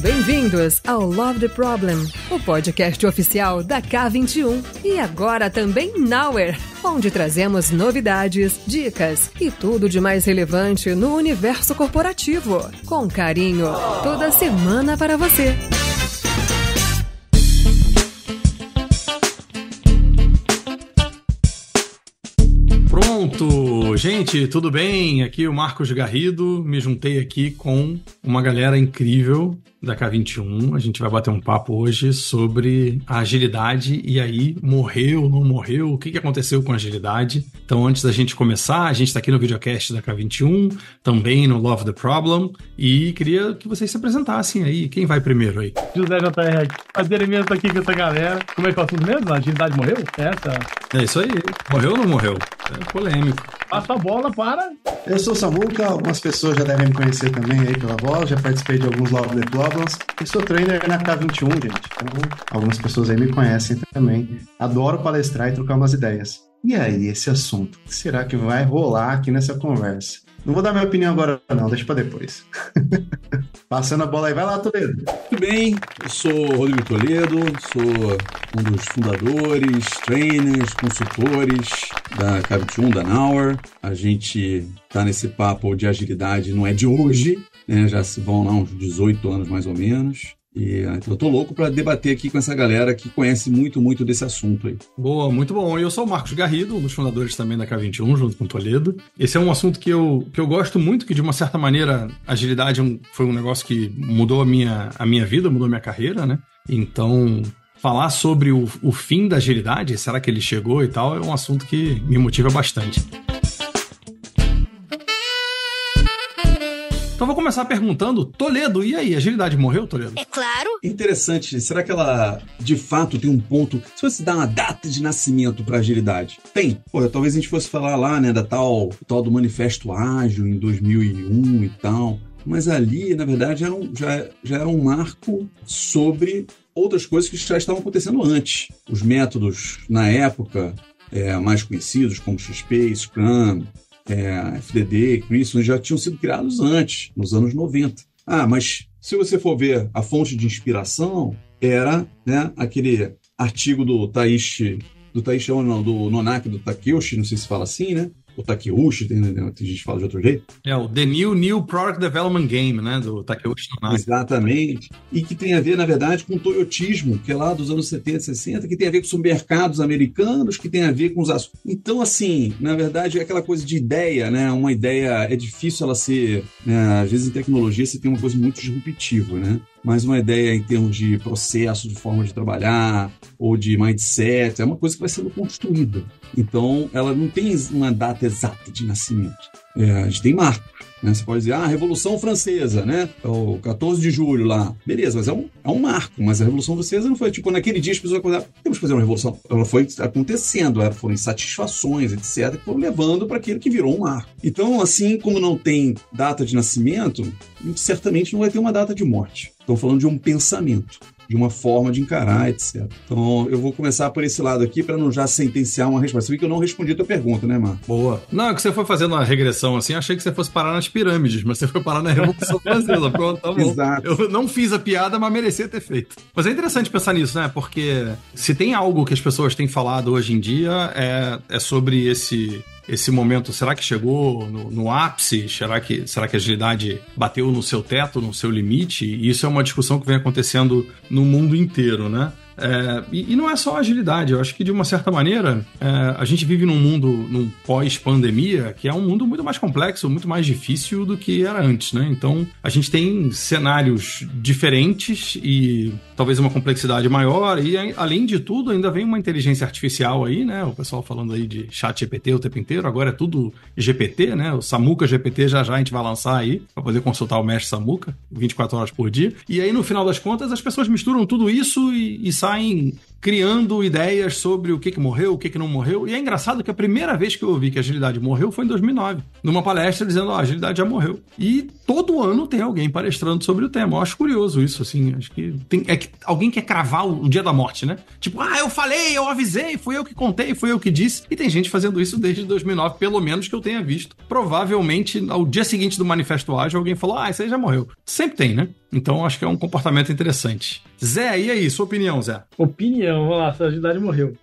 bem-vindos ao Love the Problem, o podcast oficial da K21 e agora também Nowhere, onde trazemos novidades, dicas e tudo de mais relevante no universo corporativo, com carinho, toda semana para você. Pronto, gente, tudo bem? Aqui é o Marcos Garrido, me juntei aqui com uma galera incrível da K21. A gente vai bater um papo hoje sobre a agilidade e aí, morreu, não morreu, o que aconteceu com a agilidade? Então, antes da gente começar, a gente está aqui no videocast da K21, também no Love the Problem, e queria que vocês se apresentassem aí. Quem vai primeiro aí? José JR, prazer mesmo aqui com essa galera. Como é que é o assunto mesmo? A agilidade morreu? É isso aí. Morreu ou não morreu? É polêmico. Passa a bola para... Eu sou o Samuca, algumas pessoas já devem me conhecer também aí pela voz, já participei de alguns Love the Problems e sou trainer na K21, gente. Então, algumas pessoas aí me conhecem também. Adoro palestrar e trocar umas ideias. E aí, esse assunto, o que será que vai rolar aqui nessa conversa? Não vou dar minha opinião agora não, deixa pra depois. Passando a bola aí, vai lá, Toledo. Tudo bem, eu sou Rodrigo Toledo, sou um dos fundadores, trainers, consultores da K21, da Nowhere. A gente tá nesse papo de agilidade, não é de hoje, né? Já se vão lá uns 18 anos mais ou menos. E então eu tô louco para debater aqui com essa galera que conhece muito, muito desse assunto aí. Boa, muito bom. Eu sou o Marcos Garrido, um dos fundadores também da K21, junto com o Toledo. Esse é um assunto que eu gosto muito, que de uma certa maneira, agilidade foi um negócio que mudou a minha vida, mudou a minha carreira, né? Então, falar sobre o fim da agilidade, será que ele chegou e tal, é um assunto que me motiva bastante. Então vou começar perguntando, Toledo, e aí, a agilidade morreu, Toledo? É claro. Interessante, será que ela de fato tem um ponto, se você dá uma data de nascimento para agilidade? Tem. Pô, talvez a gente fosse falar lá, né, da tal do Manifesto Ágil em 2001 e tal, mas ali, na verdade, já era um marco sobre outras coisas que já estavam acontecendo antes. Os métodos, na época, mais conhecidos como XP, Scrum, FDD, Crisp, já tinham sido criados antes, nos anos 90. Mas se você for ver a fonte de inspiração, era, né, aquele artigo do Nonaki, do Takeuchi, não sei se fala assim, né? O Takeuchi, tem gente que fala de outro jeito. É o The New Product Development Game, né, do Takeuchi Nonaki. Exatamente. E que tem a ver, na verdade, com o toyotismo, que é lá dos anos 70, 60, que tem a ver com os mercados americanos, que tem a ver com os assuntos. Então, assim, na verdade, é aquela coisa de ideia, né? Uma ideia, é difícil ela ser, né? Às vezes em tecnologia você tem uma coisa muito disruptiva, né? Mas uma ideia em termos de processo, de forma de trabalhar, ou de mindset, é uma coisa que vai sendo construída. Então, ela não tem uma data exata de nascimento. A gente tem marcos, né? Você pode dizer, a Revolução Francesa, né? É o 14 de julho lá. Beleza, mas é um marco. Mas a Revolução Francesa não foi, tipo, naquele dia as pessoas acordaram, temos que fazer uma revolução. Ela foi acontecendo, foram insatisfações, etc., que foram levando para aquilo que virou um marco. Então, assim como não tem data de nascimento, certamente não vai ter uma data de morte. Estão falando de um pensamento, de uma forma de encarar, etc. Então, eu vou começar por esse lado aqui para não já sentenciar uma resposta. Você viu que eu não respondi a tua pergunta, né, Marco? Boa. Não, é que você foi fazendo uma regressão assim, achei que você fosse parar nas pirâmides, mas você foi parar na Revolução Francesa. Pronto, tá bom. Exato. Eu não fiz a piada, mas merecia ter feito. Mas é interessante pensar nisso, né? Porque se tem algo que as pessoas têm falado hoje em dia, é sobre esse momento, será que chegou no ápice? Será que a agilidade bateu no seu teto, no seu limite? E isso é uma discussão que vem acontecendo no mundo inteiro, né? E não é só agilidade, eu acho que de uma certa maneira a gente vive num mundo, num pós-pandemia, que é um mundo muito mais complexo, muito mais difícil do que era antes, né? Então a gente tem cenários diferentes e talvez uma complexidade maior e além de tudo ainda vem uma inteligência artificial aí, né? O pessoal falando aí de chat GPT o tempo inteiro, agora é tudo GPT, né? O Samuca GPT já a gente vai lançar aí para poder consultar o mestre Samuca 24 horas por dia. E aí no final das contas as pessoas misturam tudo isso e saem criando ideias sobre o que morreu, o que não morreu. E é engraçado que a primeira vez que eu ouvi que a agilidade morreu foi em 2009, numa palestra dizendo, a agilidade já morreu. E todo ano tem alguém palestrando sobre o tema. Eu acho curioso isso, assim. Acho que que alguém quer cravar o dia da morte, né? Tipo, eu falei, eu avisei, fui eu que contei, fui eu que disse. E tem gente fazendo isso desde 2009, pelo menos que eu tenha visto. Provavelmente, ao dia seguinte do Manifesto Ágil, alguém falou, isso aí já morreu. Sempre tem, né? Então, acho que é um comportamento interessante. Zé, e aí, sua opinião, Zé? Opinião, vamos lá, se a agilidade morreu.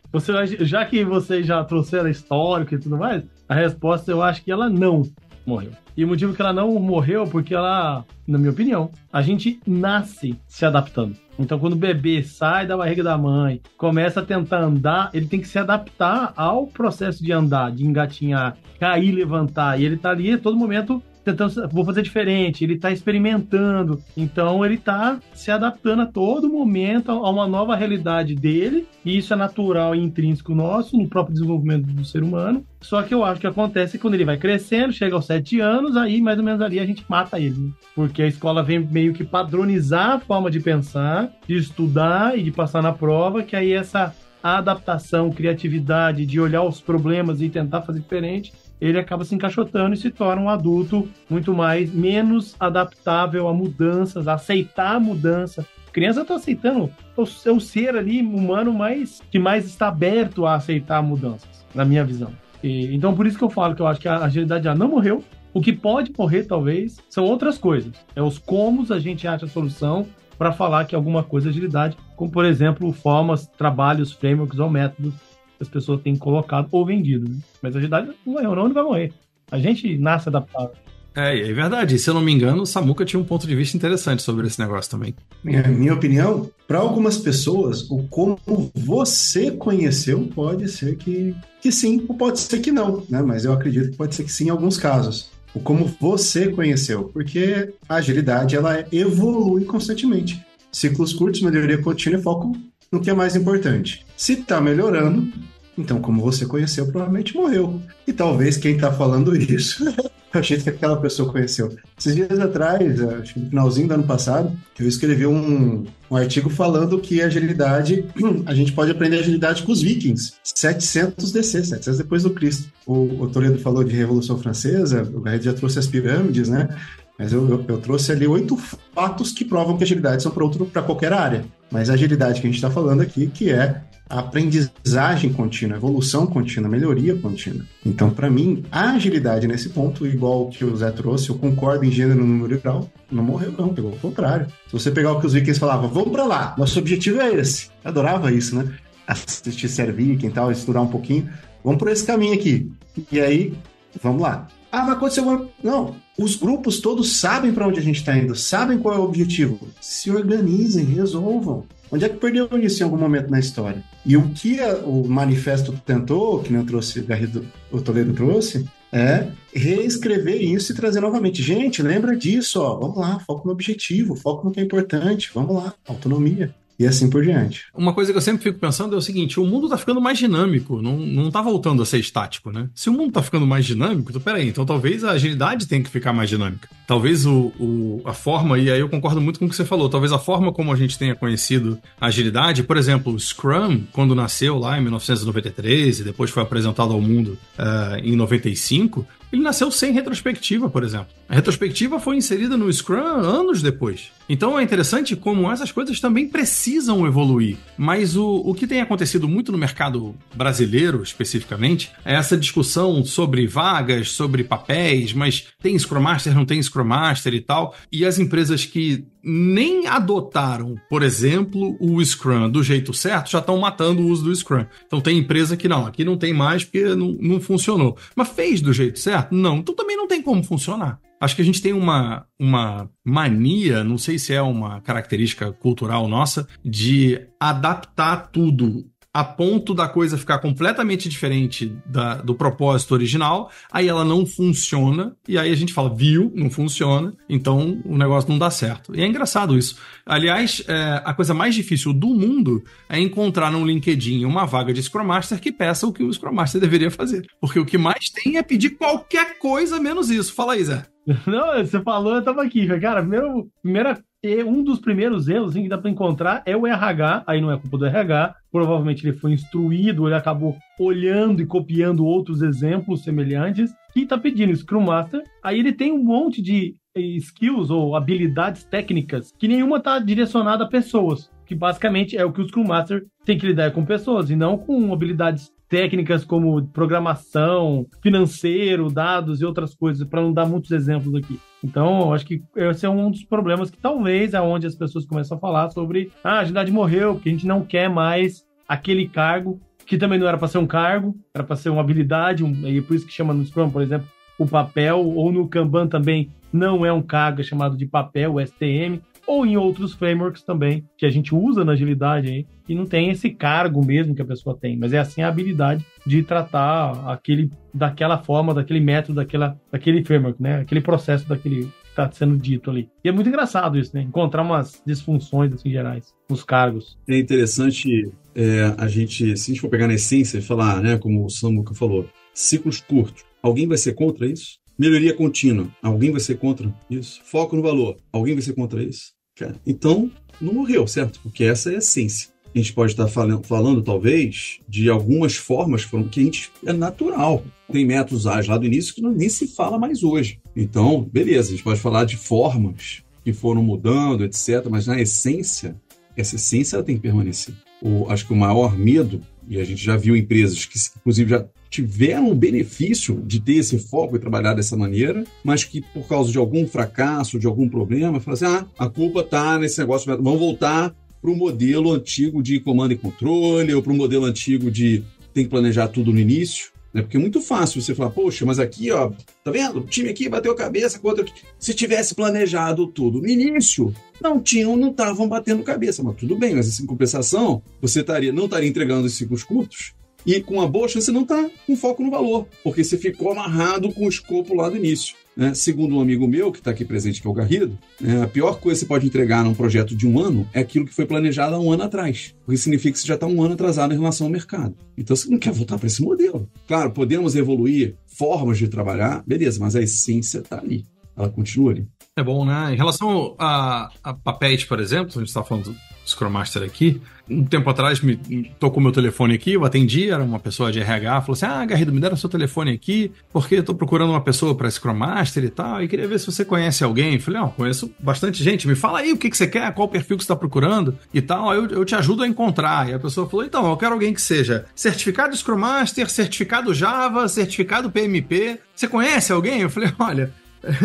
Já que vocês já trouxeram histórico e tudo mais, a resposta eu acho que ela não morreu. E o motivo que ela não morreu é porque ela, na minha opinião, a gente nasce se adaptando. Então, quando o bebê sai da barriga da mãe, começa a tentar andar, ele tem que se adaptar ao processo de andar, de engatinhar, cair, levantar. E ele tá ali a todo momento tentando, vou fazer diferente, ele tá experimentando. Então, ele tá se adaptando a todo momento a uma nova realidade dele. E isso é natural e intrínseco nosso, no próprio desenvolvimento do ser humano. Só que eu acho que acontece quando ele vai crescendo, chega aos 7 anos, aí mais ou menos ali a gente mata ele, né? Porque a escola vem meio que padronizar a forma de pensar, de estudar e de passar na prova, que aí essa adaptação, criatividade, de olhar os problemas e tentar fazer diferente, ele acaba se encaixotando e se torna um adulto muito menos adaptável a mudanças, a aceitar a mudança. A criança está aceitando, é o ser ali humano que mais está aberto a aceitar mudanças, na minha visão. Então, por isso que eu falo que eu acho que a agilidade já não morreu. O que pode morrer, talvez, são outras coisas. É os comos a gente acha a solução para falar que alguma coisa é agilidade, como, por exemplo, formas, trabalhos, frameworks ou métodos que as pessoas têm colocado ou vendido. Né? Mas a agilidade não morreu, não vai morrer. A gente nasce adaptado. É verdade. Se eu não me engano, o Samuca tinha um ponto de vista interessante sobre esse negócio também. Minha opinião, para algumas pessoas, o como você conheceu pode ser que sim, ou pode ser que não, né? Mas eu acredito que pode ser que sim em alguns casos. O como você conheceu, porque a agilidade ela evolui constantemente. Ciclos curtos, melhoria contínua e foco no que é mais importante. Se está melhorando, então como você conheceu, provavelmente morreu. E talvez quem está falando isso... É o jeito que aquela pessoa conheceu. Esses dias atrás, acho que no finalzinho do ano passado, eu escrevi um artigo falando que a agilidade, a gente pode aprender agilidade com os vikings, 700 DC, 700 depois do Cristo. O Toledo falou de Revolução Francesa, o Garrett já trouxe as pirâmides, né? Mas eu trouxe ali 8 fatos que provam que a agilidade são para qualquer área. Mas a agilidade que a gente está falando aqui, que é a aprendizagem contínua, evolução contínua, melhoria contínua. Então, para mim, a agilidade nesse ponto, igual que o Zé trouxe, eu concordo em gênero, número e grau, não morreu não, pegou o contrário. Se você pegar o que os vikings falavam, vamos para lá, nosso objetivo é esse. Eu adorava isso, né? Assistir série viking e tal, estudar um pouquinho, vamos por esse caminho aqui. E aí, vamos lá. Ah, vai acontecer alguma... Não, os grupos todos sabem para onde a gente está indo, sabem qual é o objetivo. Se organizem, resolvam. Onde é que perdeu isso em algum momento na história? E o que o manifesto tentou, que nem eu trouxe, o Toledo trouxe, é reescrever isso e trazer novamente. Gente, lembra disso, ó. Vamos lá, foco no objetivo, foco no que é importante, vamos lá, autonomia. E assim por diante. Uma coisa que eu sempre fico pensando é o seguinte, o mundo tá ficando mais dinâmico, não tá voltando a ser estático, né? Se o mundo tá ficando mais dinâmico, então peraí, então talvez a agilidade tenha que ficar mais dinâmica. Talvez a forma, e aí eu concordo muito com o que você falou, talvez a forma como a gente tenha conhecido a agilidade, por exemplo, o Scrum, quando nasceu lá em 1993 e depois foi apresentado ao mundo em 95, ele nasceu sem retrospectiva, por exemplo. A retrospectiva foi inserida no Scrum anos depois. Então é interessante como essas coisas também precisam evoluir. Mas o que tem acontecido muito no mercado brasileiro, especificamente, é essa discussão sobre vagas, sobre papéis, mas tem Scrum Master, não tem Scrum Master e tal. E as empresas que nem adotaram, por exemplo, o Scrum do jeito certo, já estão matando o uso do Scrum. Então tem empresa que não, aqui não tem mais porque não funcionou. Mas fez do jeito certo? Não. Então também não tem como funcionar. Acho que a gente tem uma mania, não sei se é uma característica cultural nossa, de adaptar tudo a ponto da coisa ficar completamente diferente do propósito original, aí ela não funciona, e aí a gente fala, viu, não funciona, então o negócio não dá certo. E é engraçado isso. Aliás, a coisa mais difícil do mundo é encontrar no LinkedIn uma vaga de Scrum Master que peça o que o Scrum Master deveria fazer. Porque o que mais tem é pedir qualquer coisa menos isso. Fala aí, Zé. Não, você falou, eu tava aqui. Cara, um dos primeiros erros que dá para encontrar é o RH, aí não é culpa do RH, provavelmente ele foi instruído, ele acabou olhando e copiando outros exemplos semelhantes, que está pedindo Scrum Master, aí ele tem um monte de skills ou habilidades técnicas que nenhuma está direcionada a pessoas, que basicamente é o que o Scrum Master tem que lidar com pessoas e não com habilidades técnicas como programação, financeiro, dados e outras coisas, para não dar muitos exemplos aqui. Então, eu acho que esse é um dos problemas que talvez é onde as pessoas começam a falar sobre a agilidade morreu, porque a gente não quer mais aquele cargo, que também não era para ser um cargo, era para ser uma habilidade, e por isso que chama no Scrum, por exemplo, o papel, ou no Kanban também não é um cargo, é chamado de papel, o STM, ou em outros frameworks também, que a gente usa na agilidade aí, e não tem esse cargo mesmo que a pessoa tem, mas é assim a habilidade de tratar daquela forma, daquele método, daquele framework, né? Aquele processo daquele que está sendo dito ali. E é muito engraçado isso, né? Encontrar umas disfunções assim, gerais nos cargos. É interessante se a gente for pegar na essência e falar, né, como o Samuca falou, ciclos curtos. Alguém vai ser contra isso? Melhoria contínua. Alguém vai ser contra isso? Foco no valor. Alguém vai ser contra isso? Cara, então, não morreu, certo? Porque essa é a essência. A gente pode estar falando talvez, de algumas formas que a gente é natural. Tem métodos ágeis lá do início que nem se fala mais hoje. Então, beleza, a gente pode falar de formas que foram mudando, etc. Mas na essência, essa essência ela tem que permanecer. Acho que o maior medo, e a gente já viu empresas que, inclusive, já tiveram o benefício de ter esse foco e trabalhar dessa maneira, mas que por causa de algum fracasso, de algum problema, fala assim, a culpa está nesse negócio, vamos voltar para o modelo antigo de comando e controle, ou para o modelo antigo de tem que planejar tudo no início, né? Porque é muito fácil você falar, poxa, mas aqui, ó, tá vendo? O time aqui bateu a cabeça com o outro aqui. Se tivesse planejado tudo no início, não estavam batendo cabeça, mas tudo bem, mas assim, em compensação, você não estaria entregando os ciclos curtos, e com uma boa chance você não está com foco no valor, porque você ficou amarrado com o escopo lá do início. Né? Segundo um amigo meu, que está aqui presente, que é o Garrido, a pior coisa que você pode entregar num projeto de 1 ano é aquilo que foi planejado há 1 ano atrás, porque significa que você já está 1 ano atrasado em relação ao mercado. Então você não quer voltar para esse modelo. Claro, podemos evoluir formas de trabalhar, beleza, mas a essência está ali, ela continua ali. É bom, né? Em relação a papéis, por exemplo, a gente está falando do Scrum Master aqui, um tempo atrás tocou meu telefone aqui, eu atendi, era uma pessoa de RH, falou assim, Garrido, me deram seu telefone aqui, porque eu tô procurando uma pessoa para Scrum Master e tal, e queria ver se você conhece alguém. Eu falei, conheço bastante gente, me fala aí o que você quer, qual perfil que você tá procurando e tal, aí eu te ajudo a encontrar. E a pessoa falou, então, eu quero alguém que seja certificado Scrum Master, certificado Java, certificado PMP, você conhece alguém? Eu falei, olha,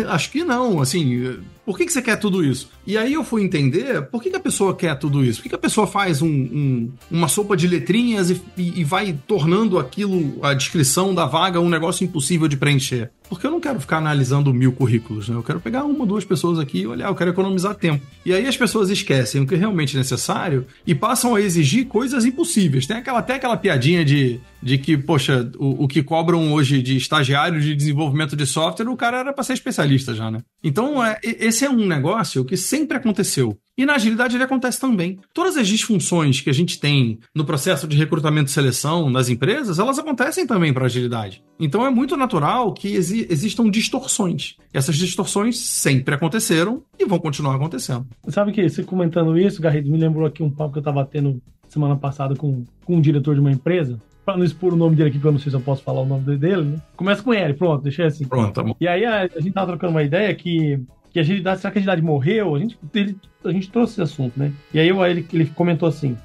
acho que não, assim, por que você quer tudo isso? E aí eu fui entender por que a pessoa quer tudo isso, por que a pessoa faz uma sopa de letrinhas e vai tornando aquilo, a descrição da vaga, um negócio impossível de preencher. Porque eu não quero ficar analisando 1000 currículos, né? Eu quero pegar 1 ou 2 pessoas aqui e olhar, eu quero economizar tempo. E aí as pessoas esquecem o que é realmente necessário e passam a exigir coisas impossíveis. Tem até aquela piadinha de que, poxa, o que cobram hoje de estagiário de desenvolvimento de software, o cara era para ser especialista já, né? Então, esse é um negócio que sempre aconteceu. E na agilidade ele acontece também. Todas as disfunções que a gente tem no processo de recrutamento e seleção nas empresas, elas acontecem também para a agilidade. Então é muito natural que existam distorções. Essas distorções sempre aconteceram e vão continuar acontecendo. Sabe que você comentando isso, Garrido, me lembrou aqui um papo que eu estava tendo semana passada com um diretor de uma empresa. Para não expor o nome dele aqui, porque eu não sei se eu posso falar o nome dele, né? Começa com ele, pronto, deixei assim. Pronto, tá bom. E aí a gente tava trocando uma ideia que a agilidade, será que a agilidade morreu? A gente trouxe esse assunto, né? E aí ele comentou assim,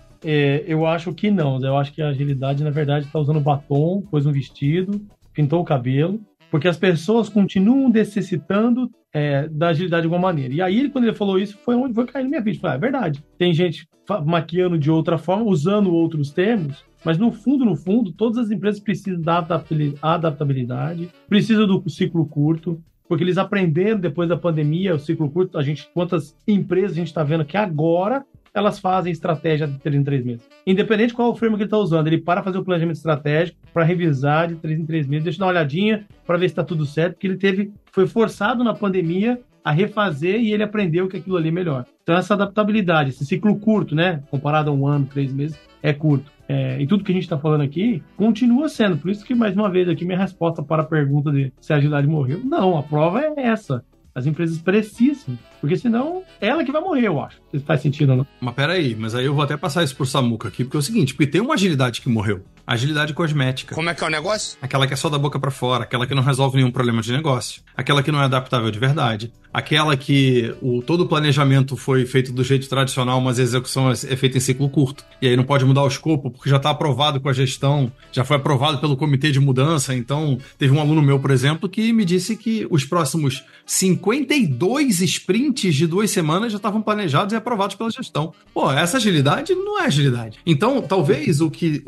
eu acho que não, eu acho que a agilidade, na verdade, está usando batom, pôs um vestido, pintou o cabelo, porque as pessoas continuam necessitando da agilidade de alguma maneira. E aí, quando ele falou isso, foi onde foi cair na minha vida. Falei, é verdade. Tem gente maquiando de outra forma, usando outros termos, mas no fundo, todas as empresas precisam da adaptabilidade, precisam do ciclo curto, porque eles aprenderam depois da pandemia, o ciclo curto, quantas empresas a gente está vendo que agora elas fazem estratégia de 3 em 3 meses. Independente de qual o framework que ele está usando, ele para fazer o planejamento estratégico, para revisar de 3 em 3 meses, deixa eu dar uma olhadinha para ver se está tudo certo, porque ele foi forçado na pandemia a refazer e ele aprendeu que aquilo ali é melhor. Então essa adaptabilidade, esse ciclo curto, né, comparado a 1 ano, 3 meses, é curto. E tudo que a gente está falando aqui continua sendo. Por isso que, mais uma vez, aqui minha resposta para a pergunta de se a agilidade morreu. Não, a prova é essa. As empresas precisam, porque senão ela que vai morrer, eu acho. Se faz sentido ou não. Mas peraí, mas aí eu vou até passar isso pro Samuca aqui, porque é o seguinte, porque tem uma agilidade que morreu. Agilidade cosmética. Como é que é o negócio? Aquela que é só da boca pra fora, aquela que não resolve nenhum problema de negócio, aquela que não é adaptável de verdade, aquela que todo o planejamento foi feito do jeito tradicional, mas a execução é feita em ciclo curto. E aí não pode mudar o escopo porque já está aprovado com a gestão, já foi aprovado pelo comitê de mudança. Então, teve um aluno meu, por exemplo, que me disse que os próximos 52 sprints de 2 semanas já estavam planejados e aprovados pela gestão. Pô, essa agilidade não é agilidade. Então, talvez o que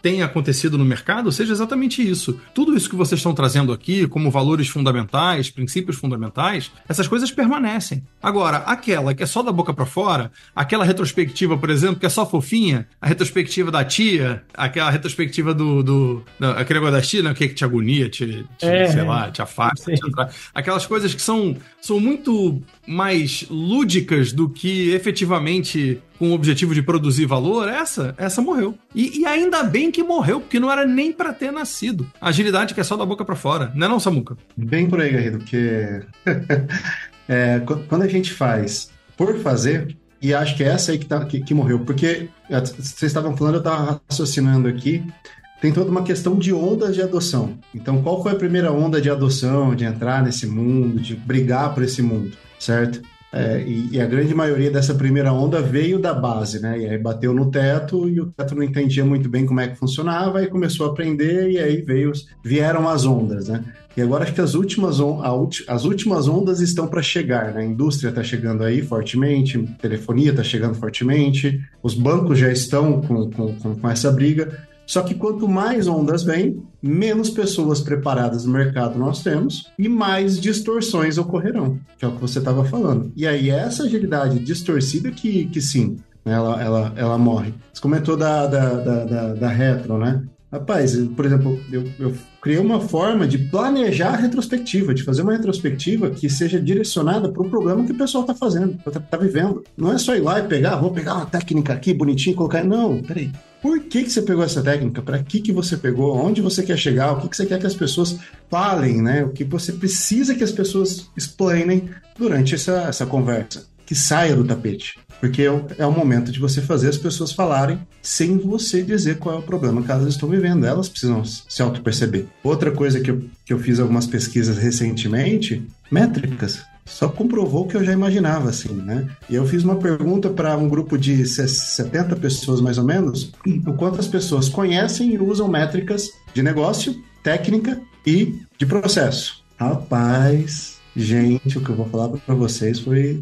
tem acontecido no mercado seja exatamente isso. Tudo isso que vocês estão trazendo aqui, como valores fundamentais, princípios fundamentais, essas coisas permanecem. Agora, aquela que é só da boca pra fora, aquela retrospectiva, por exemplo, que é só fofinha, a retrospectiva da tia, aquela retrospectiva aquele negócio da tia, né? O que te agonia, sei lá, te afasta, aquelas coisas que são muito mais lúdicas do que efetivamente com o objetivo de produzir valor, essa morreu. E ainda bem que morreu, porque não era nem pra ter nascido. A agilidade que é só da boca pra fora, não é não, Samuca? Bem por aí, Garrido, porque quando a gente faz por fazer, e acho que é essa aí que morreu, porque vocês estavam falando, eu estava raciocinando aqui, tem toda uma questão de ondas de adoção. Então, qual foi a primeira onda de adoção, de entrar nesse mundo, de brigar por esse mundo, certo? E a grande maioria dessa primeira onda veio da base, né? E aí bateu no teto e o teto não entendia muito bem como é que funcionava e começou a aprender e aí vieram as ondas, né? E agora acho que as últimas ondas estão para chegar, né? A indústria está chegando aí fortemente, a telefonia está chegando fortemente, os bancos já estão com essa briga. Só que quanto mais ondas vêm, menos pessoas preparadas no mercado nós temos e mais distorções ocorrerão, que é o que você estava falando. E aí essa agilidade distorcida que sim, né, ela morre. Você comentou da retro, né? Rapaz, por exemplo, eu criei uma forma de planejar a retrospectiva, de fazer uma retrospectiva que seja direcionada para o problema que o pessoal está fazendo, está vivendo. Não é só ir lá e vou pegar uma técnica aqui bonitinha e colocar. Não, peraí. Por que você pegou essa técnica? Para que você pegou? Onde você quer chegar? O que você quer que as pessoas falem, né? O que você precisa que as pessoas explainem durante essa conversa? Que saia do tapete. Porque é o momento de você fazer as pessoas falarem sem você dizer qual é o problema que elas estão vivendo. Elas precisam se auto-perceber. Outra coisa que eu fiz algumas pesquisas recentemente, métricas. Só comprovou o que eu já imaginava, assim, né? E eu fiz uma pergunta para um grupo de 70 pessoas, mais ou menos, o quanto as pessoas conhecem e usam métricas de negócio, técnica e de processo. Rapaz, gente, o que eu vou falar para vocês foi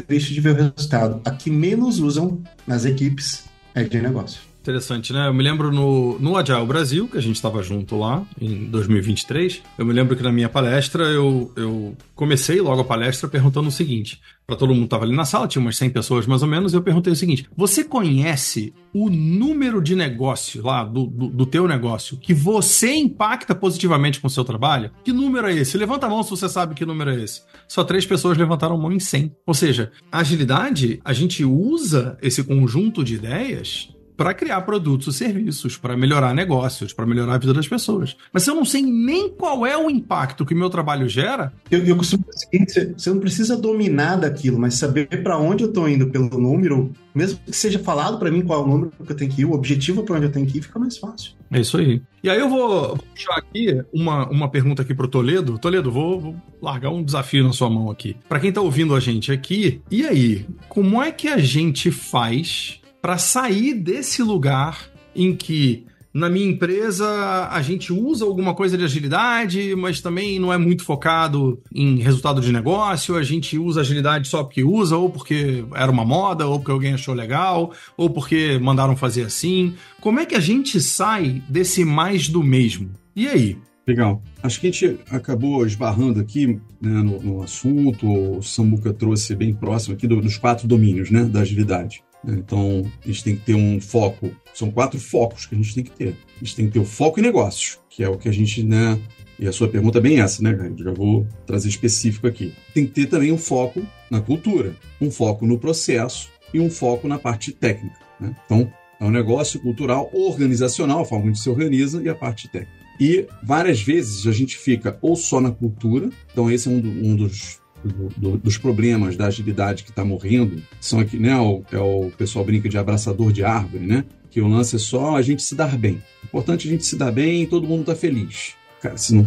triste de ver o resultado. A que menos usam nas equipes é de negócio. Interessante, né? Eu me lembro no Agile Brasil, que a gente estava junto lá, em 2023, eu me lembro que na minha palestra, eu comecei logo a palestra perguntando o seguinte, para todo mundo que estava ali na sala, tinha umas 100 pessoas mais ou menos, e eu perguntei o seguinte, você conhece o número de negócio lá, do teu negócio, que você impacta positivamente com o seu trabalho? Que número é esse? Levanta a mão se você sabe que número é esse. Só 3 pessoas levantaram a mão em 100. Ou seja, a agilidade, a gente usa esse conjunto de ideias para criar produtos e serviços, para melhorar negócios, para melhorar a vida das pessoas. Mas se eu não sei nem qual é o impacto que o meu trabalho gera... Eu costumo dizer o seguinte, você não precisa dominar daquilo, mas saber para onde eu estou indo pelo número, mesmo que seja falado para mim qual é o número que eu tenho que ir, o objetivo para onde eu tenho que ir, fica mais fácil. É isso aí. E aí eu vou puxar aqui uma pergunta aqui pro Toledo. Toledo, vou largar um desafio na sua mão aqui. Para quem tá ouvindo a gente aqui, e aí, como é que a gente faz para sair desse lugar em que na minha empresa a gente usa alguma coisa de agilidade, mas também não é muito focado em resultado de negócio, a gente usa agilidade só porque usa, ou porque era uma moda, ou porque alguém achou legal, ou porque mandaram fazer assim. Como é que a gente sai desse mais do mesmo? E aí? Legal. Acho que a gente acabou esbarrando aqui, né, no assunto, o Samuca trouxe bem próximo aqui dos 4 domínios, né, da agilidade. Então, a gente tem que ter um foco. São 4 focos que a gente tem que ter. A gente tem que ter o foco em negócios, que é o que a gente, né... E a sua pergunta é bem essa, né, cara? Eu já vou trazer específico aqui. Tem que ter também um foco na cultura, um foco no processo e um foco na parte técnica, né? Então, é um negócio cultural, organizacional, a forma como a gente se organiza e a parte técnica. E várias vezes a gente fica ou só na cultura, então esse é um dos problemas da agilidade que está morrendo, são aqui, né? O pessoal brinca de abraçador de árvore, né? que o lance é só a gente se dar bem. É importante a gente se dar bem e todo mundo tá feliz. Cara, se não...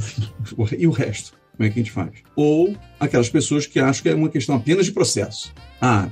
E o resto? Como é que a gente faz? Ou aquelas pessoas que acham que é uma questão apenas de processo.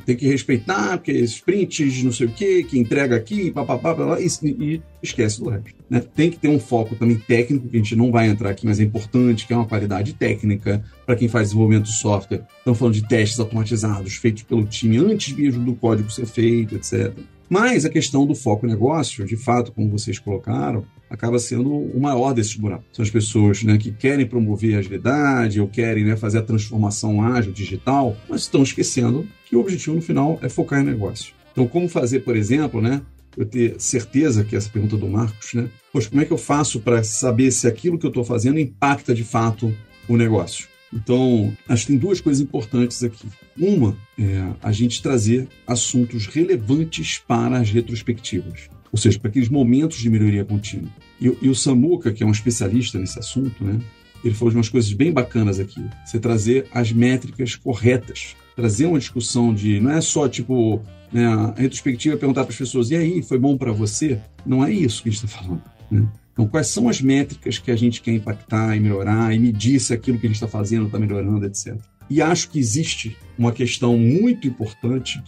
Tem que respeitar, porque sprints, não sei o quê, que entrega aqui, papapá, e esquece do resto. Né? Tem que ter um foco também técnico, que a gente não vai entrar aqui, mas é importante, que é uma qualidade técnica para quem faz desenvolvimento de software. Estamos falando de testes automatizados, feitos pelo time antes mesmo do código ser feito, etc. Mas a questão do foco negócio, de fato, como vocês colocaram, acaba sendo o maior desses buracos. São as pessoas, né, que querem promover a agilidade ou querem, né, fazer a transformação ágil digital, mas estão esquecendo que o objetivo no final é focar em negócio. Então, como fazer, por exemplo, né, eu ter certeza, que é essa pergunta do Marcos, né, poxa, como é que eu faço para saber se aquilo que eu estou fazendo impacta de fato o negócio? Então, acho que tem duas coisas importantes aqui. Uma é a gente trazer assuntos relevantes para as retrospectivas, ou seja, para aqueles momentos de melhoria contínua. E o Samuca, que é um especialista nesse assunto, né, ele falou de umas coisas bem bacanas aqui. Você trazer as métricas corretas, trazer uma discussão de... Não é só, tipo, né, a retrospectiva perguntar para as pessoas, e aí, foi bom para você? Não é isso que a gente está falando, né? Então, quais são as métricas que a gente quer impactar e melhorar e medir se aquilo que a gente está fazendo está melhorando, etc. E acho que existe uma questão muito importante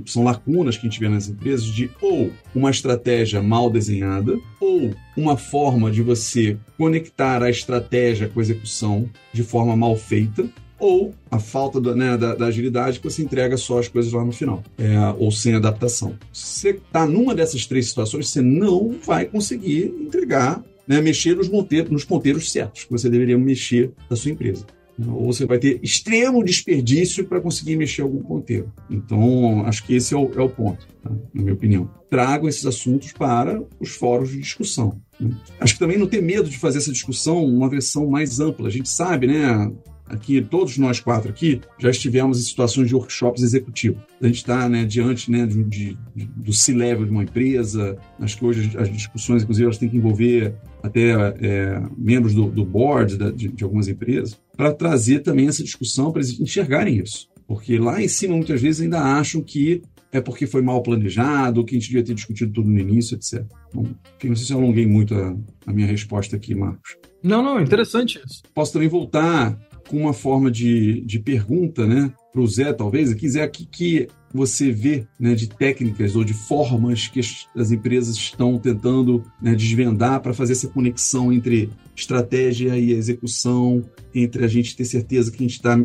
são lacunas que a gente vê nas empresas de ou uma estratégia mal desenhada ou uma forma de você conectar a estratégia com a execução de forma mal feita, ou a falta da agilidade, que você entrega só as coisas lá no final, ou sem adaptação. Se você está numa dessas três situações, você não vai conseguir entregar, né, mexer nos ponteiros certos que você deveria mexer da sua empresa. Ou você vai ter extremo desperdício para conseguir mexer algum ponteiro. Então, acho que esse é o ponto, tá? Na minha opinião. Tragam esses assuntos para os fóruns de discussão, né? Acho que também não ter medo de fazer essa discussão uma versão mais ampla. A gente sabe, né? Aqui, todos nós quatro aqui, já estivemos em situações de workshops executivos. A gente está, né, diante, né, do C-level de uma empresa. Acho que hoje as discussões, inclusive, elas têm que envolver até membros do board de algumas empresas, para trazer também essa discussão, para eles enxergarem isso. Porque lá em cima, muitas vezes, ainda acham que é porque foi mal planejado, ou que a gente devia ter discutido tudo no início, etc. Bom, não sei se eu alonguei muito a minha resposta aqui, Marcos. Não, interessante isso. Posso também voltar com uma forma de pergunta, né, para o Zé, talvez. Aqui, Zé, o que você vê, né, de técnicas ou de formas que as empresas estão tentando, né, desvendar para fazer essa conexão entre estratégia e execução, entre a gente ter certeza que a gente está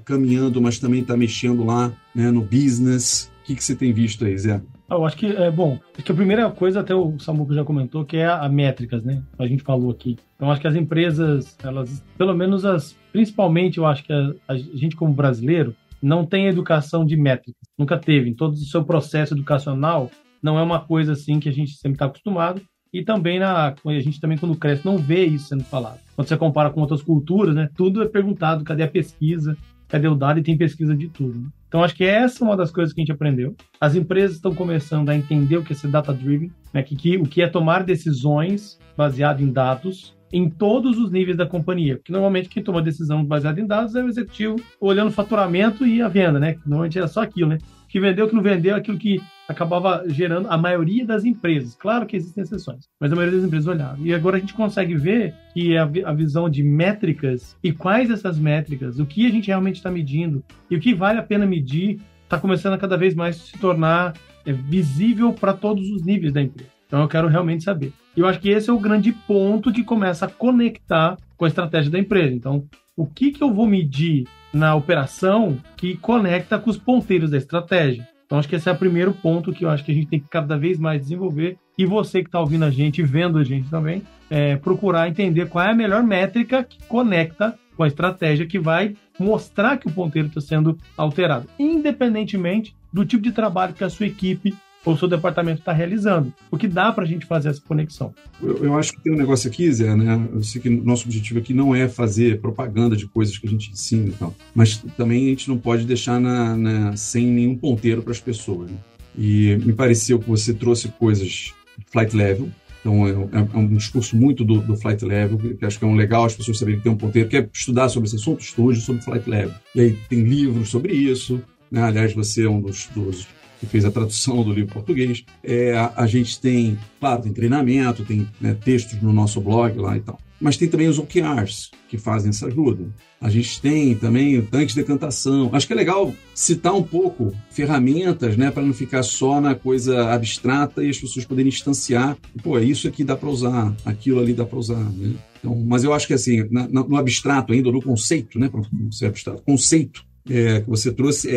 caminhando, mas também está mexendo lá, né, no business. O que você tem visto aí, Zé? Eu acho que acho que a primeira coisa, até o Samuca já comentou, que é a métricas, né? A gente falou aqui. Então, acho que as empresas, elas, pelo menos principalmente, eu acho que a gente como brasileiro não tem educação de métricas. Nunca teve. Em todo o seu processo educacional, não é uma coisa assim que a gente sempre está acostumado. E também a gente também, quando cresce, não vê isso sendo falado. Quando você compara com outras culturas, né? Tudo é perguntado, cadê a pesquisa? Cadê o dado? E tem pesquisa de tudo, né? Então, acho que essa é uma das coisas que a gente aprendeu. As empresas estão começando a entender o que é ser data-driven, né? O que é tomar decisões baseado em dados em todos os níveis da companhia. Porque, normalmente, quem toma decisão baseada em dados é o executivo olhando o faturamento e a venda, né? Normalmente era só aquilo, né? O que vendeu, o que não vendeu, aquilo que acabava gerando a maioria das empresas. Claro que existem exceções, mas a maioria das empresas olhava. E agora a gente consegue ver que a visão de métricas e quais essas métricas, o que a gente realmente está medindo e o que vale a pena medir, está começando a cada vez mais se tornar visível para todos os níveis da empresa. Então eu quero realmente saber. E eu acho que esse é o grande ponto que começa a conectar com a estratégia da empresa. Então, o que eu vou medir na operação que conecta com os ponteiros da estratégia? Então, acho que esse é o primeiro ponto que eu acho que a gente tem que cada vez mais desenvolver. E você que está ouvindo a gente e vendo a gente também, procurar entender qual é a melhor métrica que conecta com a estratégia que vai mostrar que o ponteiro está sendo alterado, independentemente do tipo de trabalho que a sua equipe ou o seu departamento está realizando. Porque dá para a gente fazer essa conexão. Eu acho que tem um negócio aqui, Zé, né? Eu sei que o nosso objetivo aqui não é fazer propaganda de coisas que a gente ensina e tal, mas também a gente não pode deixar sem nenhum ponteiro para as pessoas, né? E me pareceu que você trouxe coisas flight level. Então, é um discurso muito do flight level, que acho que é legal as pessoas saberem que tem um ponteiro. Quer estudar sobre esse assunto? Estude sobre flight level. E aí tem livros sobre isso, né? Aliás, você é um dos que fez a tradução do livro português. A gente tem, claro, tem treinamento, tem, né, textos no nosso blog lá e tal. Mas tem também os OKRs, que fazem essa ajuda. A gente tem também o tanque de decantação. Acho que é legal citar um pouco ferramentas, né, para não ficar só na coisa abstrata e as pessoas poderem instanciar. Pô, isso aqui dá para usar, aquilo ali dá para usar, né? Então, mas eu acho que assim, no abstrato ainda, no conceito, né, para ser abstrato, conceito que você trouxe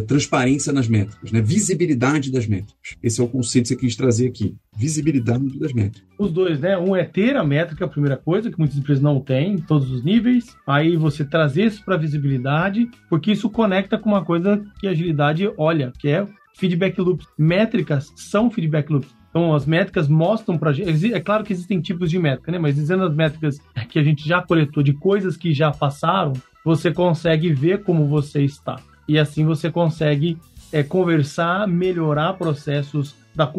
transparência nas métricas, né? Visibilidade das métricas. Esse é o conceito que você quis trazer aqui. Visibilidade das métricas. Os dois, né? Um é ter a métrica, a primeira coisa, que muitas empresas não têm, em todos os níveis. Aí você trazer isso para visibilidade, porque isso conecta com uma coisa que a agilidade olha, que é feedback loops. Métricas são feedback loops. Então, as métricas mostram para a gente... É claro que existem tipos de métrica, né? Mas dizendo as métricas que a gente já coletou de coisas que já passaram, você consegue ver como você está. E assim você consegue conversar, melhorar processos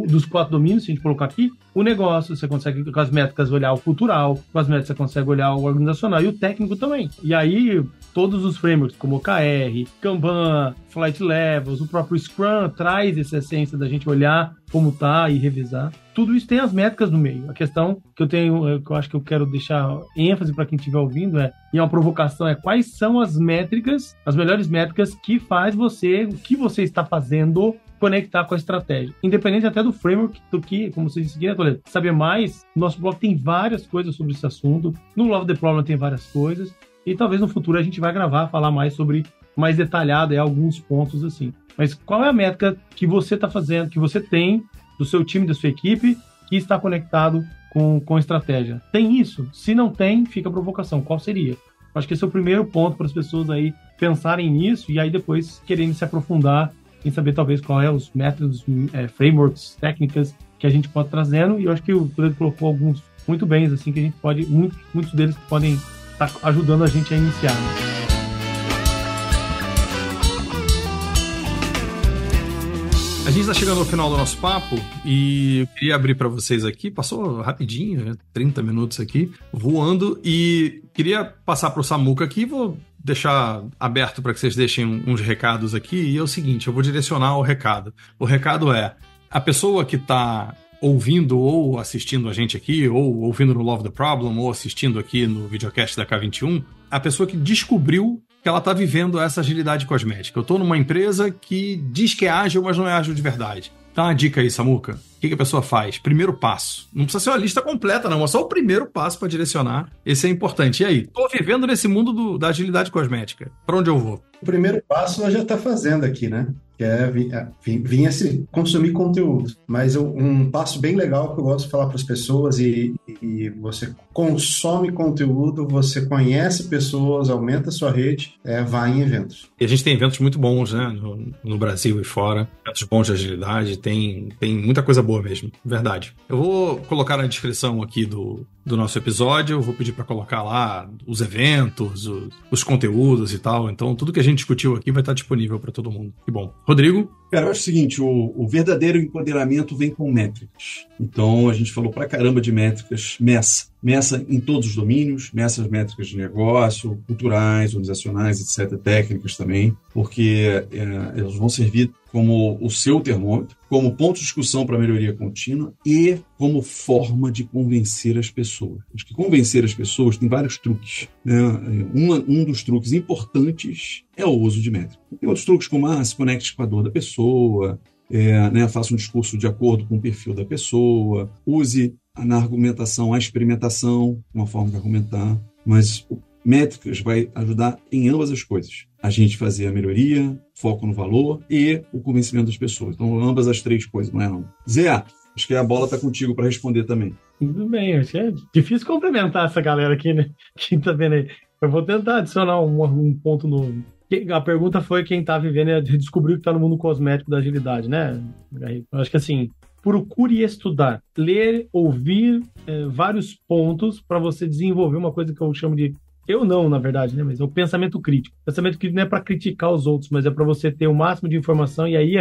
dos 4 domínios, se a gente colocar aqui. O negócio, você consegue com as métricas olhar o cultural, com as métricas você consegue olhar o organizacional e o técnico também. E aí, todos os frameworks como OKR, Kanban, Flight Levels, o próprio Scrum traz essa essência da gente olhar como tá e revisar. Tudo isso tem as métricas no meio. A questão que eu acho que eu quero deixar ênfase para quem estiver ouvindo e é uma provocação, quais são as métricas, as melhores métricas que faz você, o que você está fazendo, conectar com a estratégia. Independente até do framework, do que, como você disse aqui, né, Toledo? Saber mais, nosso blog tem várias coisas sobre esse assunto, no Love the Problem tem várias coisas, e talvez no futuro a gente vai falar mais sobre, mais detalhado, alguns pontos assim. Mas qual é a métrica que você está fazendo, que você tem do seu time, da sua equipe, que está conectado com estratégia? Tem isso? Se não tem, fica a provocação. Qual seria? Acho que esse é o primeiro ponto para as pessoas aí pensarem nisso e aí depois querendo se aprofundar em saber talvez qual é os métodos, frameworks, técnicas que a gente pode trazendo. E eu acho que o Toledo colocou alguns muito bem, assim, que a gente pode, muitos deles que podem estar ajudando a gente a iniciar. A gente está chegando ao final do nosso papo e eu queria abrir para vocês aqui, passou rapidinho, né? 30 minutos aqui, voando, e queria passar para o Samuca aqui, vou deixar aberto para que vocês deixem uns recados aqui, e é o seguinte, eu vou direcionar o recado. O recado é, a pessoa que está ouvindo ou assistindo a gente aqui, ou ouvindo no Love the Problem, ou assistindo aqui no videocast da K21, a pessoa que descobriu que ela está vivendo essa agilidade cosmética. Eu estou numa empresa que diz que é ágil, mas não é ágil de verdade. Dá uma dica aí, Samuca. O que a pessoa faz? Primeiro passo. Não precisa ser uma lista completa, não. É só o primeiro passo para direcionar. Esse é importante. E aí? Estou vivendo nesse mundo da agilidade cosmética. Para onde eu vou? O primeiro passo ela já está fazendo aqui, né? Que é vir consumir conteúdo. Mas um passo bem legal que eu gosto de falar para as pessoas e você consome conteúdo, você conhece pessoas, aumenta a sua rede, vai em eventos. E a gente tem eventos muito bons, né? No Brasil e fora. Eventos bons de agilidade, tem muita coisa boa mesmo, verdade. Eu vou colocar na descrição aqui do nosso episódio, eu vou pedir para colocar lá os eventos, os conteúdos e tal. Então, tudo que a gente discutiu aqui vai estar disponível para todo mundo. Que bom. Rodrigo? Cara, eu acho o seguinte, o verdadeiro empoderamento vem com métricas. Então, a gente falou pra caramba de métricas, meça em todos os domínios, meça as métricas de negócio, culturais, organizacionais, etc., técnicas também, porque elas vão servir como o seu termômetro, como ponto de discussão para melhoria contínua e como forma de convencer as pessoas. Acho que convencer as pessoas tem vários truques, né? Um dos truques importantes é o uso de métricas. Tem outros truques como se conecte com a dor da pessoa, faça um discurso de acordo com o perfil da pessoa, use na argumentação a experimentação, uma forma de argumentar, mas métricas vai ajudar em ambas as coisas. A gente fazer a melhoria, foco no valor e o convencimento das pessoas. Então, ambas as 3 coisas, não é não? Zé, acho que a bola está contigo para responder também. Tudo bem, acho que é difícil complementar essa galera aqui, né? Quem tá vendo aí. Eu vou tentar adicionar um ponto novo. A pergunta foi quem tá vivendo e descobriu que tá no mundo cosmético da agilidade, né? Eu acho que assim, procure estudar, ler, ouvir vários pontos para você desenvolver uma coisa que eu chamo de... Eu não, na verdade, né? Mas é o pensamento crítico. O pensamento crítico não é para criticar os outros, mas é para você ter o máximo de informação e aí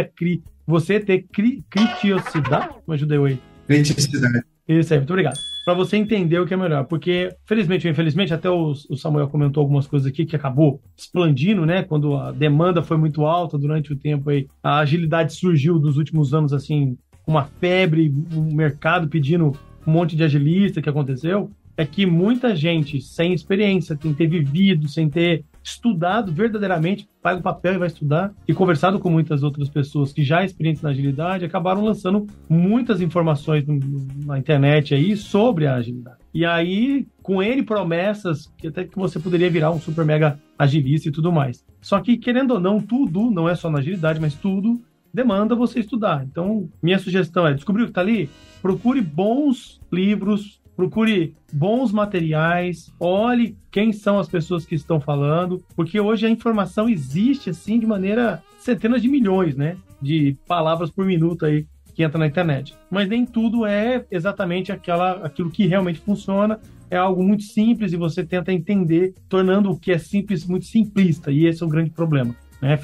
você ter criticidade. Me ajuda eu aí. Criticidade. Isso aí, muito obrigado. para você entender o que é melhor. Porque, felizmente ou infelizmente, até o Samuel comentou algumas coisas aqui que acabou expandindo, né? Quando a demanda foi muito alta durante o tempo aí, a agilidade surgiu nos últimos anos, assim, uma febre, um mercado pedindo um monte de agilista que aconteceu. É que muita gente sem experiência, sem ter vivido, sem ter estudado verdadeiramente, pega o papel e vai estudar, e conversado com muitas outras pessoas que já experientes na agilidade, acabaram lançando muitas informações na internet aí sobre a agilidade. E aí, com N promessas, que até que você poderia virar um super mega agilista e tudo mais. Só que, querendo ou não, tudo, não é só na agilidade, mas tudo demanda você estudar. Então, minha sugestão é, descobriu o que está ali? Procure bons livros, procure bons materiais, olhe quem são as pessoas que estão falando, porque hoje a informação existe assim de maneira centenas de milhões, né, de palavras por minuto aí que entra na internet. Mas nem tudo é exatamente aquilo que realmente funciona, é algo muito simples e você tenta entender, tornando o que é simples muito simplista, e esse é o grande problema, né?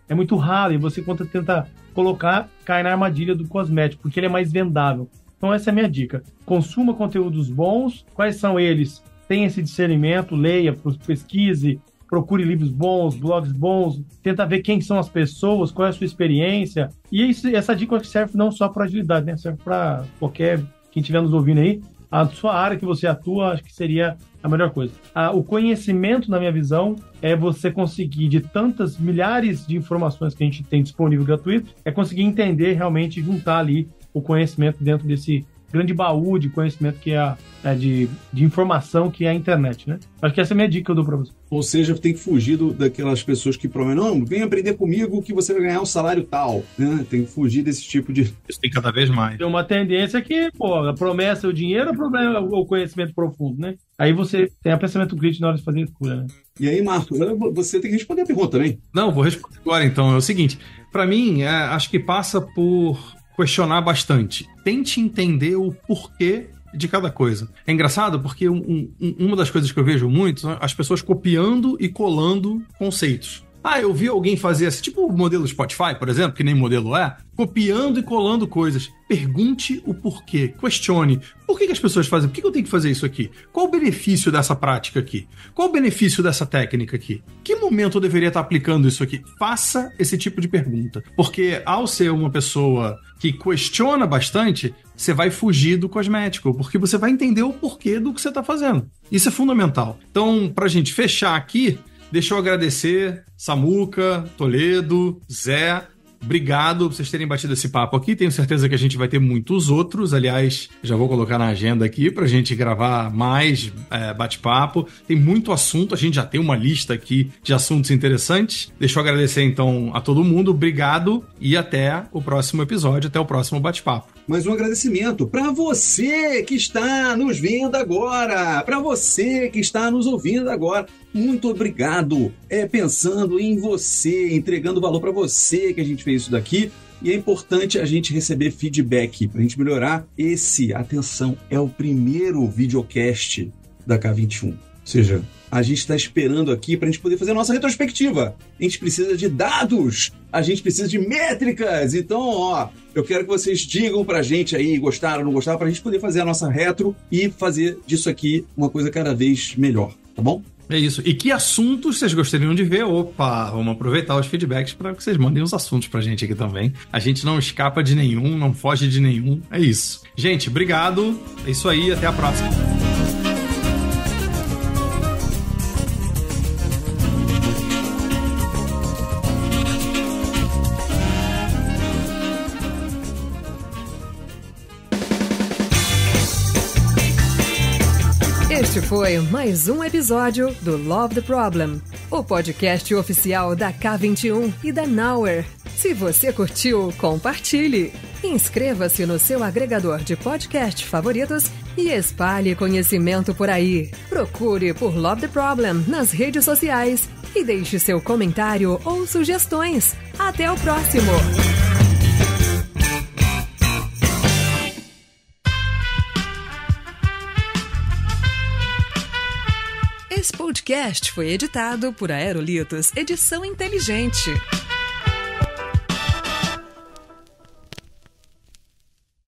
É muito raro e você quando tenta colocar, cai na armadilha do cosmético, porque ele é mais vendável. Então essa é a minha dica. Consuma conteúdos bons. Quais são eles? Tenha esse discernimento, leia, pesquise, procure livros bons, blogs bons, tenta ver quem são as pessoas, qual é a sua experiência. E essa dica serve não só para agilidade, né? Serve para quem estiver nos ouvindo aí. A sua área que você atua, acho que seria a melhor coisa. O conhecimento, na minha visão, é você conseguir, de tantas milhares de informações que a gente tem disponível gratuito, é conseguir entender realmente, juntar ali o conhecimento dentro desse grande baú de conhecimento que é de informação que é a internet, né? Acho que essa é a minha dica que eu dou para você. Ou seja, tem que fugir daquelas pessoas que prometem, não, vem aprender comigo que você vai ganhar um salário tal, né? Tem que fugir desse tipo de... Isso tem cada vez mais. Tem uma tendência que, a promessa é o dinheiro, o conhecimento profundo, né? Aí você tem a pensamento crítico na hora de fazer a escolha, né? E aí, Marco, você tem que responder a pergunta também. Não, vou responder agora então. É o seguinte, para mim, acho que passa por questionar bastante. Tente entender o porquê de cada coisa. É engraçado porque uma das coisas que eu vejo muito são as pessoas copiando e colando conceitos. Eu vi alguém fazer assim, tipo o modelo Spotify, por exemplo, que nem modelo copiando e colando coisas. Pergunte o porquê, questione. Por que as pessoas fazem? Por que eu tenho que fazer isso aqui? Qual o benefício dessa prática aqui? Qual o benefício dessa técnica aqui? Que momento eu deveria estar aplicando isso aqui? Faça esse tipo de pergunta. Porque ao ser uma pessoa que questiona bastante, você vai fugir do cosmético, porque você vai entender o porquê do que você está fazendo. Isso é fundamental. Então, pra gente fechar aqui, deixa eu agradecer Samuca, Toledo, Zé. Obrigado por vocês terem batido esse papo aqui. Tenho certeza que a gente vai ter muitos outros. Aliás, já vou colocar na agenda aqui pra gente gravar mais bate-papo. Tem muito assunto, a gente já tem uma lista aqui de assuntos interessantes. Deixa eu agradecer então a todo mundo. Obrigado e até o próximo episódio, até o próximo bate-papo. Mais um agradecimento para você que está nos vendo agora, para você que está nos ouvindo agora. Muito obrigado. Pensando em você, entregando valor para você que a gente fez isso daqui. E é importante a gente receber feedback para a gente melhorar. Atenção, é o primeiro videocast da K21. Ou seja, a gente está esperando aqui para a gente poder fazer a nossa retrospectiva. A gente precisa de dados, a gente precisa de métricas. Então, eu quero que vocês digam para a gente aí, gostaram ou não gostaram, para a gente poder fazer a nossa retro e fazer disso aqui uma coisa cada vez melhor, tá bom? É isso. E que assuntos vocês gostariam de ver? Opa, vamos aproveitar os feedbacks para que vocês mandem os assuntos pra gente aqui também. A gente não escapa de nenhum, não foge de nenhum. É isso. Gente, obrigado. É isso aí, até a próxima. Este foi mais um episódio do Love the Problem, o podcast oficial da K21 e da Nowhere. Se você curtiu, compartilhe. Inscreva-se no seu agregador de podcast favoritos e espalhe conhecimento por aí. Procure por Love the Problem nas redes sociais e deixe seu comentário ou sugestões. Até o próximo! Esse podcast foi editado por Aerolitos Edição Inteligente.